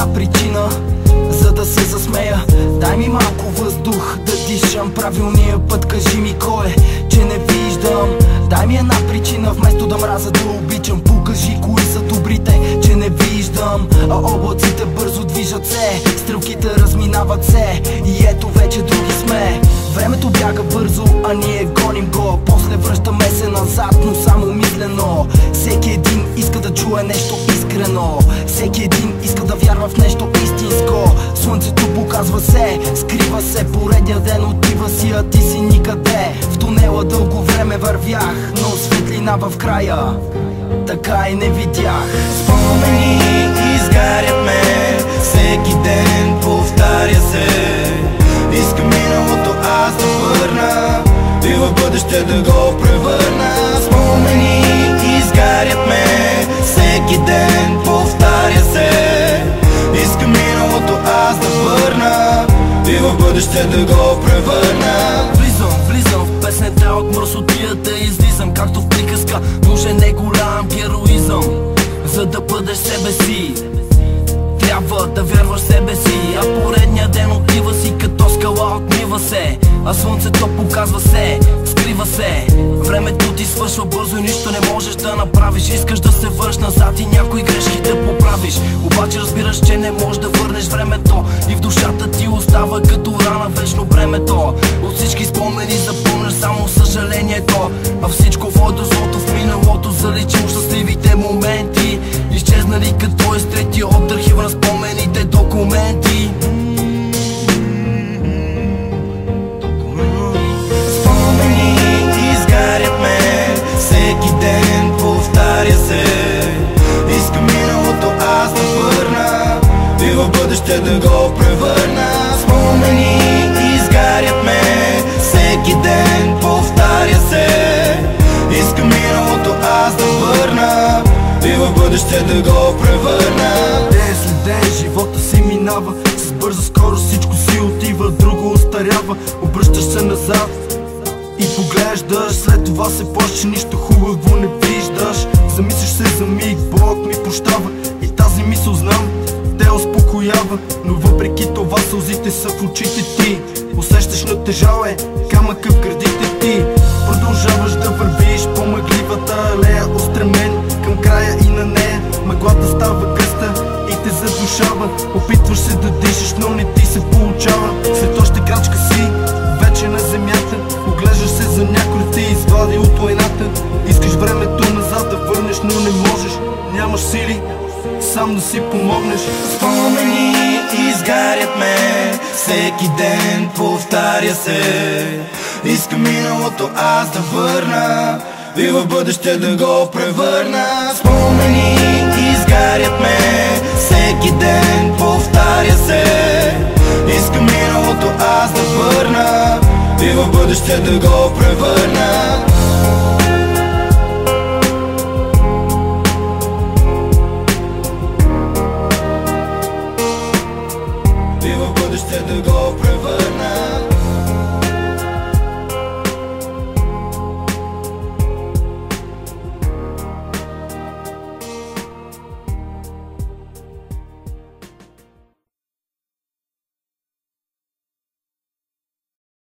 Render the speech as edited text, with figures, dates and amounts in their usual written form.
една причина, за да се засмея. Дай ми малко въздух да дишам правилния път. Кажи ми кой е, че не виждам. Дай ми една причина, вместо да мразя да обичам. Покажи кои са добрите, че не виждам. А облаците бързо движат се, стрелките разминават се. И ето вече други сме. Времето бяга бързо, а ние гоним го. После връщаме се назад, но само мислено. Всеки един иска да чуе нещо искрено. Всеки един иска да вярва в нещо истинско. Слънцето показва се, скрива се. Поредния ден отива си, а ти си никъде. В тунела дълго време вървях, но светлина в края така и не видях. Спомени изгарят ме, всеки ден повтаря се. Искам миналото аз да върна и в бъдеще да го превърна. Спомени изгарят ме, всеки ден повтаря се. Искам миналото аз да върна и в бъдеще да го превърна. Влизам в песента от мръсотията, излизам както в приказка. Нужен е голям героизъм, за да бъдеш себе си. Трябва да вярваш в себе си, а поредния ден отива си като скала, отмива се. А слънцето показва се, скрива се. Времето ти свършва бързо и нищо не можеш да направиш. Искаш да се върнеш назад и някои грешки да поправиш. Обаче разбираш, че не можеш да върнеш времето и в душата ти остава като рана вечно бремето. От всички спомени запомняш само съжалението, а всичко води до злото в миналото. Заличим щастливите моменти, изчезнали като изтрети от архива на спомените документи. Спомени изгарят ме, всеки ден повтаря се. Искам миналото аз да върна и в бъдеще да го превърна. Спомени изгарят ме, всеки ден повтаря се. Искам миналото аз да върна и в бъдеще да го превърна. Ден след ден живота си минава, с бърза скорост всичко си отива, друго остарява. Обръщаш се назад и поглеждаш, след това се плашиш, че нищо хубаво не виждаш. Замислиш се за миг, Бог ми прощава и тази мисъл знам те успокоява. Но въпреки това сълзите са в очите ти, усещаш натежал камъка в гърдите ти. Продължаваш да вървиш по мъгливата алея, устремен към края и на нея мъглата става гъста и те задушава. Опитваш се да дишаш, но не ти се получава. След още крачка си вече на земята, оглеждаш се за някой да те извади от войната. Искаш времето назад да върнеш, но не можеш. Нямаш сили сам да си помогнеш. Спомени изгарят ме, всеки ден повтаря се. Искам миналото аз да върна и в бъдеще да го превърна. Спомени изгарят ме, всеки ден повтаря се. Искам миналото аз да върна и в бъдеще да го превърна. И в бъдеще да го превърна.